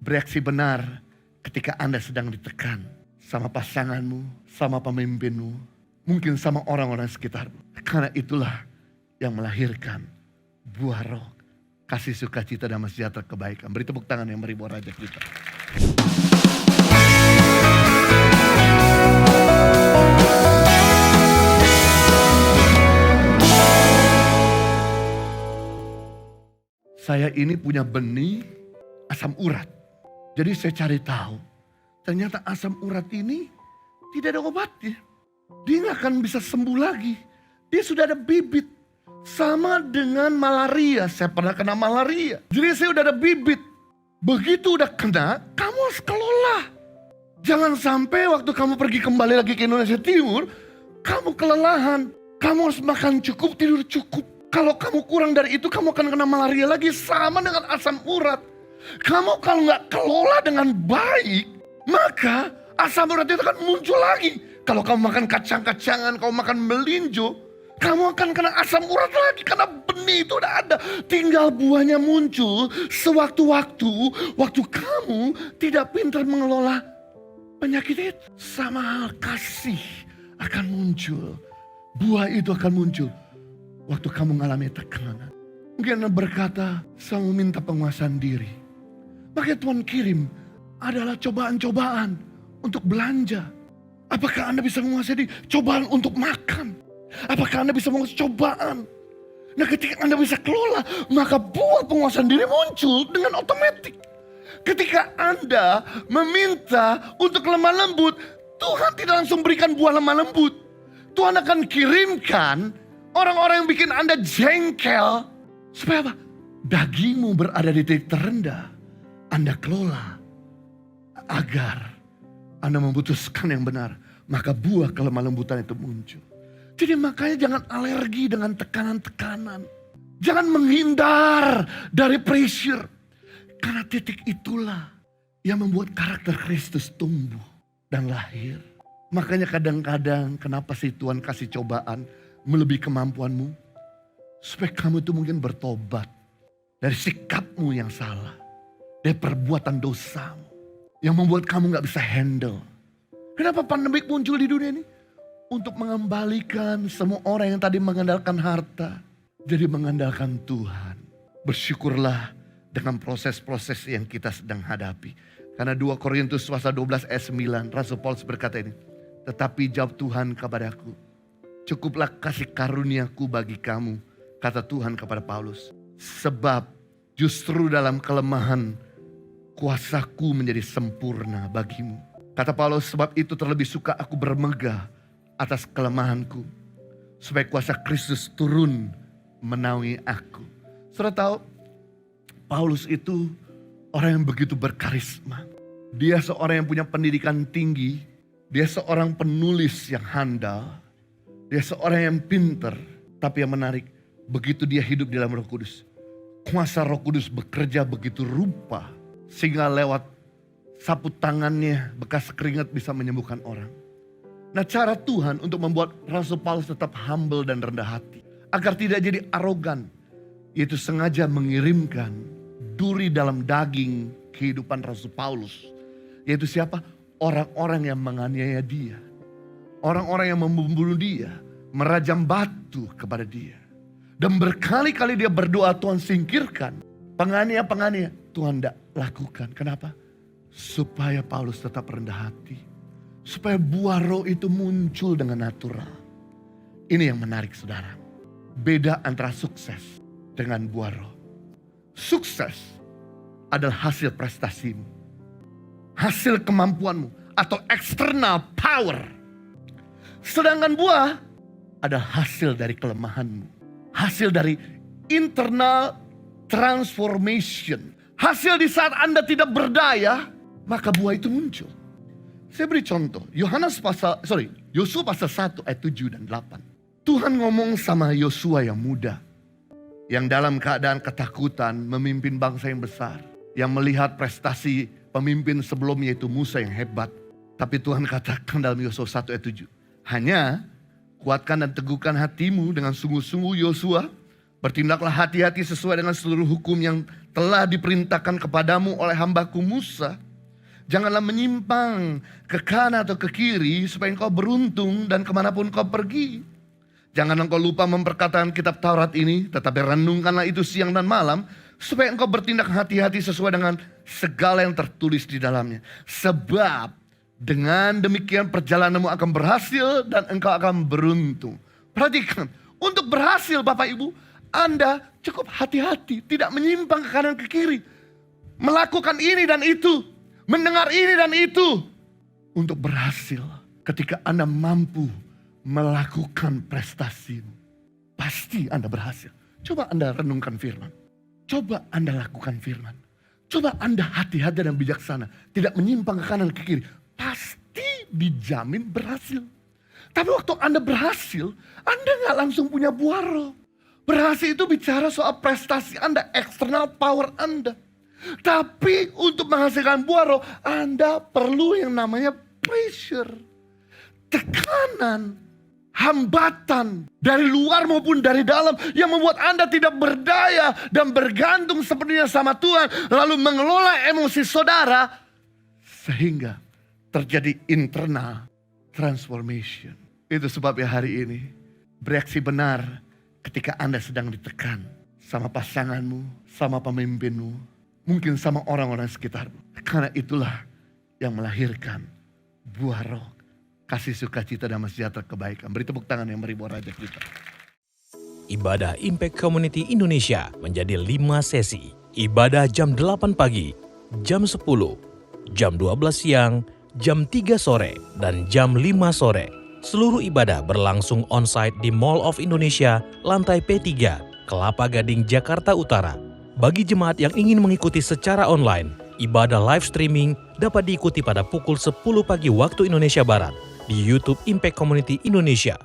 bereaksi benar ketika Anda sedang ditekan sama pasanganmu, sama pemimpinmu, mungkin sama orang-orang sekitarmu. Karena itulah yang melahirkan buah roh, kasih sukacita, damai sejahtera, kebaikan. Beri tepuk tangan yang meri buat Raja kita. Saya ini punya benih asam urat. Jadi saya cari tahu, ternyata asam urat ini tidak ada obatnya. Dia nggak akan bisa sembuh lagi. Dia sudah ada bibit. Sama dengan malaria, saya pernah kena malaria. Jadi saya udah ada bibit. Begitu udah kena, kamu harus kelola. Jangan sampai waktu kamu pergi kembali lagi ke Indonesia Timur, kamu kelelahan. Kamu harus makan cukup, tidur cukup. Kalau kamu kurang dari itu, kamu akan kena malaria lagi. Sama dengan asam urat. Kamu kalau nggak kelola dengan baik, maka asam urat itu akan muncul lagi. Kalau kamu makan kacang-kacangan, kamu makan melinjo, kamu akan kena asam urat lagi. Karena benih itu udah ada. Tinggal buahnya muncul sewaktu-waktu. Waktu kamu tidak pintar mengelola penyakit itu. Sama hal kasih akan muncul. Buah itu akan muncul waktu kamu mengalami tekanan. Mungkin Anda berkata, saya minta penguasaan diri. Maka Tuhan kirim adalah cobaan-cobaan untuk belanja. Apakah Anda bisa menguasai cobaan untuk makan? Apakah Anda bisa menguasai cobaan? Nah, ketika Anda bisa kelola, maka buah penguasaan diri muncul dengan otomatis. Ketika Anda meminta untuk lemah lembut, Tuhan tidak langsung berikan buah lemah lembut. Tuhan akan kirimkan orang-orang yang bikin Anda jengkel. Supaya apa? Dagingmu berada di titik terendah. Anda kelola agar Anda memutuskan yang benar. Maka buah kelemah lembutan itu muncul. Jadi makanya jangan alergi dengan tekanan-tekanan. Jangan menghindar dari pressure. Karena titik itulah yang membuat karakter Kristus tumbuh dan lahir. Makanya kadang-kadang kenapa sih Tuhan kasih cobaan melebihi kemampuanmu? Supaya kamu itu mungkin bertobat dari sikapmu yang salah. Dari perbuatan dosamu yang membuat kamu gak bisa handle. Kenapa pandemik muncul di dunia ini? Untuk mengembalikan semua orang yang tadi mengandalkan harta. Jadi mengandalkan Tuhan. Bersyukurlah dengan proses-proses yang kita sedang hadapi. Karena 2 Korintus pasal 12 ayat 9. Rasul Paulus berkata ini. Tetapi jawab Tuhan kepadaku. Cukuplah kasih karuniaku bagi kamu. Kata Tuhan kepada Paulus. Sebab justru dalam kelemahan kuasaku menjadi sempurna bagimu. Kata Paulus, sebab itu terlebih suka aku bermegah atas kelemahanku. Supaya kuasa Kristus turun menaungi aku. Saudara tahu, Paulus itu orang yang begitu berkarisma. Dia seorang yang punya pendidikan tinggi. Dia seorang penulis yang handal. Dia seorang yang pinter. Tapi yang menarik, begitu dia hidup di dalam Roh Kudus. Kuasa Roh Kudus bekerja begitu rupa. Sehingga lewat sapu tangannya bekas keringat bisa menyembuhkan orang. Nah, cara Tuhan untuk membuat Rasul Paulus tetap humble dan rendah hati. Agar tidak jadi arogan. Yaitu sengaja mengirimkan duri dalam daging kehidupan Rasul Paulus. Yaitu siapa? Orang-orang yang menganiaya dia. Orang-orang yang membunuh dia. Merajam batu kepada dia. Dan berkali-kali dia berdoa, Tuhan singkirkan. Penganiaya-penganiaya. Tuhan tidak lakukan. Kenapa? Supaya Paulus tetap rendah hati. Supaya buah roh itu muncul dengan natural. Ini yang menarik saudara. Beda antara sukses dengan buah roh. Sukses adalah hasil prestasimu. Hasil kemampuanmu. Atau external power. Sedangkan buah adalah hasil dari kelemahanmu. Hasil dari internal transformation. Hasil di saat Anda tidak berdaya, maka buah itu muncul. Saya beri contoh. Yosua pasal 1 ayat 7 dan 8. Tuhan ngomong sama Yosua yang muda. Yang dalam keadaan ketakutan memimpin bangsa yang besar. Yang melihat prestasi pemimpin sebelumnya itu Musa yang hebat. Tapi Tuhan katakan dalam Yosua 1 ayat 7. Hanya kuatkan dan teguhkan hatimu dengan sungguh-sungguh Yosua. Bertindaklah hati-hati sesuai dengan seluruh hukum yang telah diperintahkan kepadamu oleh hambaku Musa. Janganlah menyimpang ke kanan atau ke kiri supaya engkau beruntung dan kemanapun kau pergi. Jangan engkau lupa memperkatakan kitab Taurat ini, tetapi renungkanlah itu siang dan malam, supaya engkau bertindak hati-hati sesuai dengan segala yang tertulis di dalamnya. Sebab dengan demikian perjalananmu akan berhasil dan engkau akan beruntung. Perhatikan, untuk berhasil Bapak Ibu, Anda cukup hati-hati, tidak menyimpang ke kanan ke kiri. Melakukan ini dan itu, mendengar ini dan itu. Untuk berhasil, ketika Anda mampu melakukan prestasimu, pasti Anda berhasil. Coba Anda renungkan firman. Coba Anda lakukan firman. Coba Anda hati-hati dan bijaksana. Tidak menyimpang ke kanan ke kiri. Pasti dijamin berhasil. Tapi waktu Anda berhasil, Anda gak langsung punya buah roh. Berhasil itu bicara soal prestasi Anda, external power Anda. Tapi untuk menghasilkan buah roh, Anda perlu yang namanya pressure. Tekanan. Hambatan dari luar maupun dari dalam yang membuat Anda tidak berdaya dan bergantung sepenuhnya sama Tuhan, lalu mengelola emosi saudara sehingga terjadi internal transformation. Itu sebabnya hari ini bereaksi benar ketika Anda sedang ditekan sama pasanganmu, sama pemimpinmu, mungkin sama orang-orang sekitarmu. Karena itulah yang melahirkan buah roh. Kasih sukacita dan sejahtera kebaikan. Beri tepuk tangan yang beri buat raja kita. Ibadah Impact Community Indonesia menjadi 5 sesi. Ibadah jam 8 pagi, jam 10, jam 12 siang, jam 3 sore, dan jam 5 sore. Seluruh ibadah berlangsung on-site di Mall of Indonesia, lantai P3, Kelapa Gading, Jakarta Utara. Bagi jemaat yang ingin mengikuti secara online, ibadah live streaming dapat diikuti pada pukul 10 pagi waktu Indonesia Barat di YouTube Impact Community Indonesia